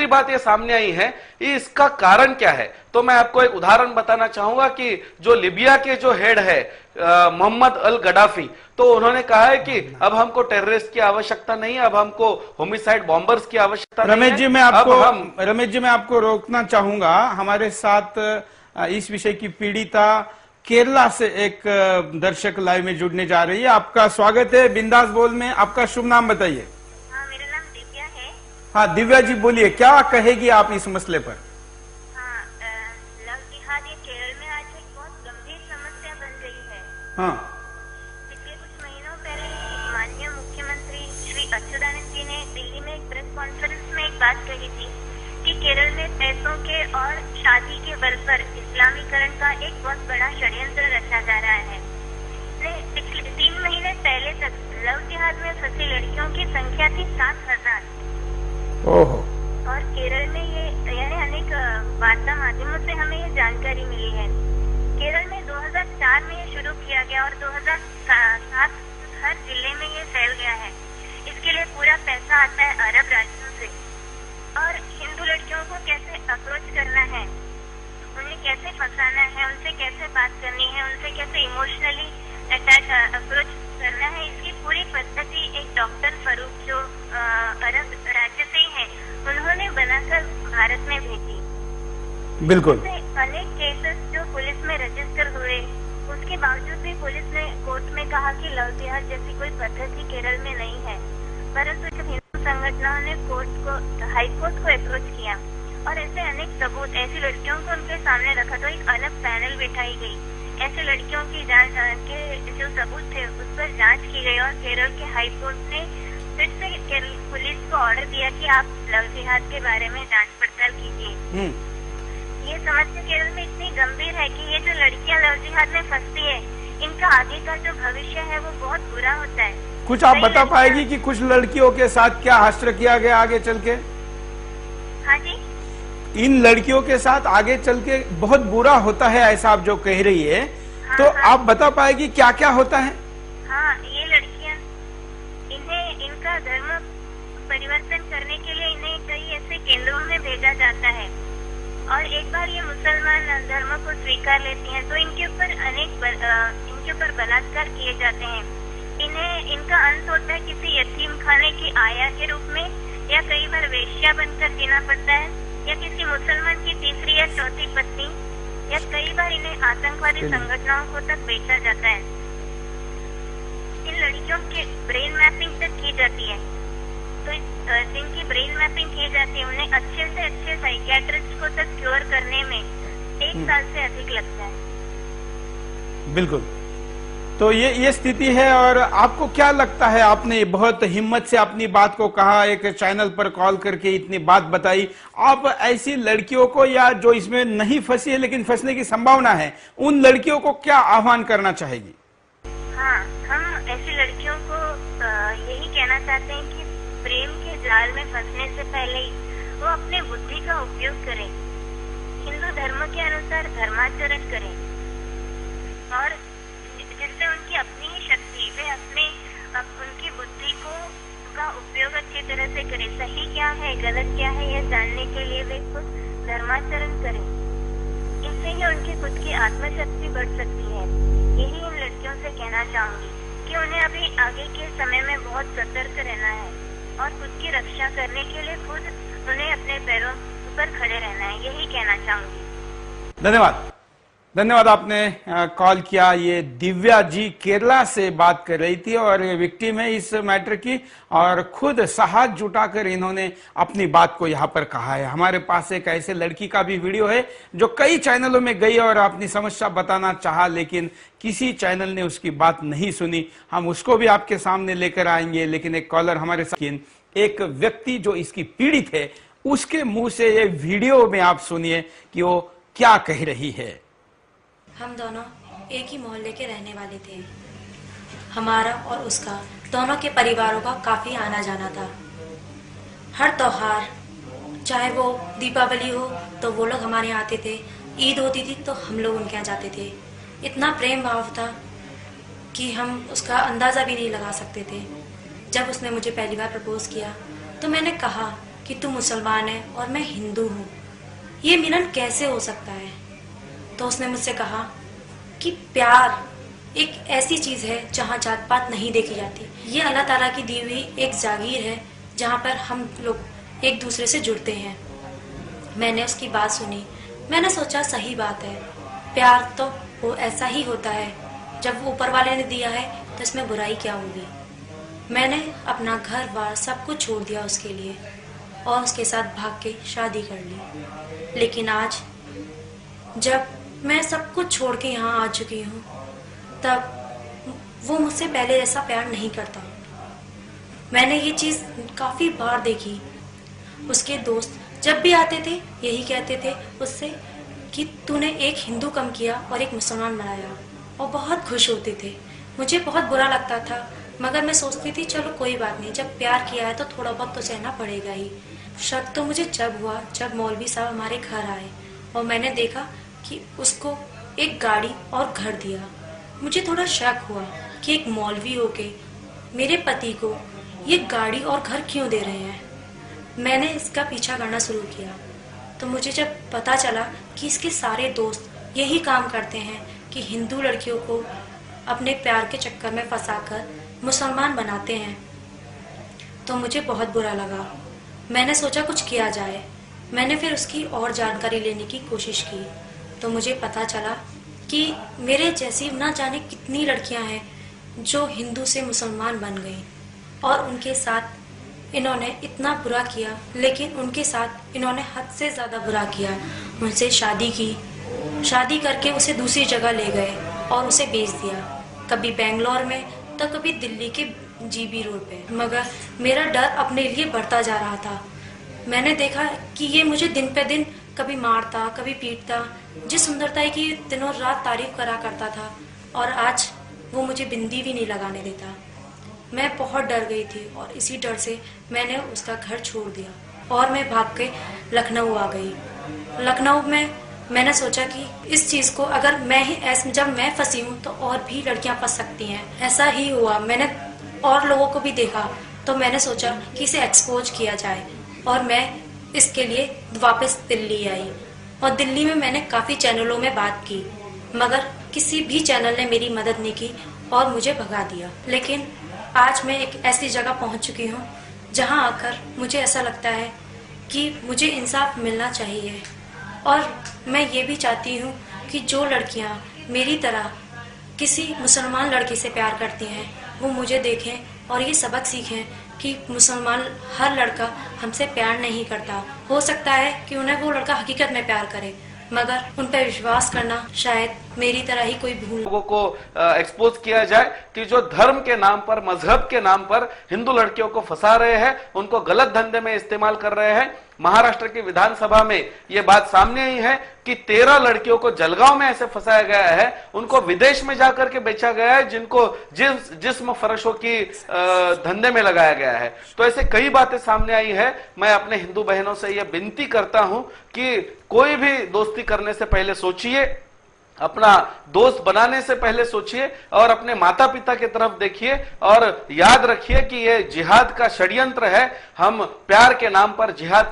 दूसरी बात ये सामने आई है, इसका कारण क्या है? तो मैं आपको एक उदाहरण बताना चाहूंगा कि जो लिबिया के जो हेड है मोहम्मद अल गडाफी, तो उन्होंने कहा है कि अब हमको टेररिस्ट की आवश्यकता नहीं है, अब हमको होमिसाइड बॉम्बर्स की आवश्यकता नहीं है। रमेश जी, मैं आपको रोकना चाहूंगा। हमारे साथ इस विषय की पीड़िता केरला से एक दर्शक लाइव में जुड़ने जा रही है। आपका स्वागत है बिंदास बोल में। आपका शुभ नाम बताइए। हाँ, मेरा नाम दिव्या है। हाँ दिव्या जी, बोलिए, क्या कहेगी आप इस मसले पर? हाँ, लव जिहाद ये केरल में आज एक बहुत गंभीर समस्या बन गई है। हाँ, पिछले कुछ महीनों पहले माननीय मुख्यमंत्री श्री अच्युतानंद जी ने दिल्ली में एक प्रेस कॉन्फ्रेंस में एक बात कही थी कि केरल में पैसों के और शादी के बल पर इस्लामीकरण का एक बहुत बड़ा षड्यंत्र रचा जा रहा है। पिछले 3 महीने पहले तक लव जिहाद में फंसी लड़कियों की संख्या थी 7,000। ओहो। और केरल में ये यानी अनेक वार्ता माध्यमों से हमें ये जानकारी मिली है। केरल में 2004 में ये शुरू किया गया और 2007 हर जिले में ये फैल गया है। इसके लिए पूरा पैसा आता है अरब राज्यों से। और हिंदू लड़कियों को कैसे अप्रोच करना है, उन्हें कैसे फंसाना है, उनसे कैसे बात करनी है, उनसे कैसे इमोशनली अटैच अप्रोच करना है, इसकी पूरी पद्धति एक डॉक्टर फरूक जो अरब राज्य से ही है, उन्होंने बनाकर भारत में भेजी। बिल्कुल। अनेक केसेस जो पुलिस में रजिस्टर हुए, उसके बावजूद भी पुलिस ने कोर्ट में कहा कि लव जिहाद जैसी कोई पद्धति केरल में नहीं है। परंतु जब हिंदू संगठनों ने कोर्ट को, हाई कोर्ट को अप्रोच किया और ऐसे अनेक सबूत, ऐसी लड़कियों को उनके सामने रखा, तो एक अलग पैनल बिठाई गई। ऐसे लड़कियों की जांच के जो सबूत थे उस पर जांच की गई और केरल के हाई कोर्ट ने फिर से केरल पुलिस को ऑर्डर दिया कि आप लव जिहाद के बारे में जांच पड़ताल कीजिए। ये समस्या केरल में इतनी गंभीर है कि ये जो लड़कियां लव जिहाद में फंसती है, इनका आगे का जो भविष्य है वो बहुत बुरा होता है। कुछ आप बता पाएगी कि कुछ लड़कियों के साथ क्या हश्र किया गया आगे चल के? हाँ जी, इन लड़कियों के साथ आगे चल के बहुत बुरा होता है, ऐसा आप जो कह रही है। हाँ, तो हाँ, आप बता पाएगी क्या क्या होता है? हाँ, ये लड़कियां, इन्हें इनका धर्म परिवर्तन करने के लिए इन्हें कई ऐसे केंद्रों में भेजा जाता है और एक बार ये मुसलमान धर्म को स्वीकार लेती हैं तो इनके ऊपर बलात्कार किए जाते हैं। इन्हें इनका अंत होता है किसी यतीम खाने की आया के रूप में, या कई बार वेश्या बनकर जीना पड़ता है, या किसी मुसलमान की तीसरी या चौथी पत्नी, या कई बार इन्हें आतंकवादी संगठनों को तक बेचा जाता है। इन लड़कियों की ब्रेन मैपिंग तक की जाती है। तो जिनकी ब्रेन मैपिंग की जाती है उन्हें अच्छे से अच्छे साइकियाट्रिस्ट को तक क्योर करने में 1 साल से अधिक लगता है। बिल्कुल। तो ये स्थिति है। और आपको क्या लगता है, आपने बहुत हिम्मत से अपनी बात को कहा, एक चैनल पर कॉल करके इतनी बात बताई, आप ऐसी लड़कियों को या जो इसमें नहीं फंसी है लेकिन फंसने की संभावना है, उन लड़कियों को क्या आह्वान करना चाहेगी? हाँ, हम ऐसी लड़कियों को यही कहना चाहते हैं कि प्रेम के जाल में फंसने से पहले ही वो अपने बुद्धि का उपयोग करें, हिंदू धर्म के अनुसार धर्माचरण करें और जिससे उनकी अपनी ही शक्ति, वे उनकी बुद्धि का उपयोग अच्छी तरह से करें। सही क्या है, गलत क्या है, यह जानने के लिए वे खुद धर्माचरण करें। इससे ही उनकी खुद की आत्मशक्ति बढ़ सकती है। यही इन लड़कियों से कहना चाहूंगी कि उन्हें अभी आगे के समय में बहुत सतर्क रहना है और खुद की रक्षा करने के लिए खुद उन्हें अपने पैरों पर खड़े रहना है। यही कहना चाहूंगी। धन्यवाद। धन्यवाद, आपने कॉल किया। ये दिव्या जी केरला से बात कर रही थी और विक्टिम है इस मैटर की, और खुद हाथ जुटाकर इन्होंने अपनी बात को यहाँ पर कहा है। हमारे पास एक ऐसे लड़की का भी वीडियो है जो कई चैनलों में गई और अपनी समस्या बताना चाहा, लेकिन किसी चैनल ने उसकी बात नहीं सुनी। हम उसको भी आपके सामने लेकर आएंगे, लेकिन एक कॉलर हमारे साथ, एक व्यक्ति जो इसकी पीड़ित है, उसके मुंह से ये वीडियो में आप सुनिए कि वो क्या कह रही है। हम दोनों एक ही मोहल्ले के रहने वाले थे। हमारा और उसका दोनों के परिवारों का काफ़ी आना जाना था। हर त्योहार, चाहे वो दीपावली हो तो वो लोग हमारे यहाँ आते थे, ईद होती थी तो हम लोग उनके यहाँ जाते थे। इतना प्रेम भाव था कि हम उसका अंदाज़ा भी नहीं लगा सकते थे। जब उसने मुझे पहली बार प्रपोज किया तो मैंने कहा कि तू मुसलमान है और मैं हिंदू हूँ, ये मिलन कैसे हो सकता है। तो उसने मुझसे कहा कि प्यार एक ऐसी चीज़ है जहाँ जात पात नहीं देखी जाती। ये अल्लाह ताला की दी हुई एक जागीर है जहाँ पर हम लोग एक दूसरे से जुड़ते हैं। मैंने उसकी बात सुनी, मैंने सोचा सही बात है, प्यार तो वो ऐसा ही होता है, जब वो ऊपर वाले ने दिया है तो इसमें बुराई क्या होगी। मैंने अपना घर बार सब कुछ छोड़ दिया उसके लिए और उसके साथ भाग के शादी कर ली। लेकिन आज जब मैं सब कुछ छोड़ के यहाँ आ चुकी हूँ, तब वो मुझसे पहले जैसा प्यार नहीं करता। मैंने ये चीज़ काफ़ी बार देखी। उसके दोस्त जब भी आते थे यही कहते थे उससे कि तूने एक हिंदू कम किया और एक मुसलमान बनाया, और बहुत खुश होते थे। मुझे बहुत बुरा लगता था, मगर मैं सोचती थी चलो कोई बात नहीं, जब प्यार किया है तो थोड़ा बहुत तो सहना पड़ेगा ही। शक तो मुझे जब हुआ जब मौलवी साहब हमारे घर आए और मैंने देखा कि उसको एक गाड़ी और घर दिया। मुझे थोड़ा शक हुआ कि एक मौलवी होके मेरे पति को ये गाड़ी और घर क्यों दे रहे हैं। मैंने इसका पीछा करना शुरू किया तो मुझे जब पता चला कि इसके सारे दोस्त यही काम करते हैं कि हिंदू लड़कियों को अपने प्यार के चक्कर में फंसाकर मुसलमान बनाते हैं, तो मुझे बहुत बुरा लगा। मैंने सोचा कुछ किया जाए। मैंने फिर उसकी और जानकारी लेने की कोशिश की तो मुझे पता चला कि मेरे जैसी ना जाने कितनी लड़कियां हैं जो हिंदू से मुसलमान बन गई और उनके साथ इन्होंने इतना बुरा किया, लेकिन उनके साथ इन्होंने हद से ज़्यादा बुरा किया। उनसे शादी की, शादी करके उसे दूसरी जगह ले गए और उसे बेच दिया, कभी बेंगलोर में तो कभी दिल्ली के जीबी रोड पे। मगर मेरा डर अपने लिए बढ़ता जा रहा था। मैंने देखा कि ये मुझे दिन पे दिन कभी मारता कभी पीटता। जिस सुंदरता की दिनों रात तारीफ करा करता था, और आज वो मुझे बिंदी भी नहीं लगाने देता। मैं बहुत डर गई थी और इसी डर से मैंने उसका घर छोड़ दिया और मैं भाग के लखनऊ आ गई। लखनऊ में मैंने सोचा कि इस चीज़ को अगर मैं ही जब मैं फंसी हूँ तो और भी लड़कियाँ फंस सकती हैं। ऐसा ही हुआ, मैंने और लोगों को भी देखा तो मैंने सोचा कि इसे एक्सपोज किया जाए और मैं इसके लिए वापस दिल्ली आई। और दिल्ली में मैंने काफ़ी चैनलों में बात की, मगर किसी भी चैनल ने मेरी मदद नहीं की और मुझे भगा दिया। लेकिन आज मैं एक ऐसी जगह पहुंच चुकी हूं जहां आकर मुझे ऐसा लगता है कि मुझे इंसाफ मिलना चाहिए। और मैं ये भी चाहती हूं कि जो लड़कियां मेरी तरह किसी मुसलमान लड़के से प्यार करती हैं वो मुझे देखें और ये सबक सीखें कि मुसलमान हर लड़का हमसे प्यार नहीं करता। हो सकता है कि उन्हें वो लड़का हकीकत में प्यार करे, मगर उन पर विश्वास करना शायद मेरी तरह ही कोई भूल। लोगों को एक्सपोज किया जाए कि जो धर्म के नाम पर, मजहब के नाम पर हिंदू लड़कियों को फंसा रहे हैं, उनको गलत धंधे में इस्तेमाल कर रहे हैं। महाराष्ट्र की विधानसभा में यह बात सामने आई है कि 13 लड़कियों को जलगांव में ऐसे फंसाया गया है, उनको विदेश में जाकर के बेचा गया है, जिनको जिस्म फरोशों की धंधे में लगाया गया है। तो ऐसे कई बातें सामने आई है। मैं अपने हिंदू बहनों से यह विनती करता हूं कि कोई भी दोस्ती करने से पहले सोचिए, अपना दोस्त बनाने से पहले सोचिए और अपने माता पिता की तरफ देखिए और याद रखिए कि यह जिहाद का षड्यंत्र है। हम प्यार के नाम पर जिहाद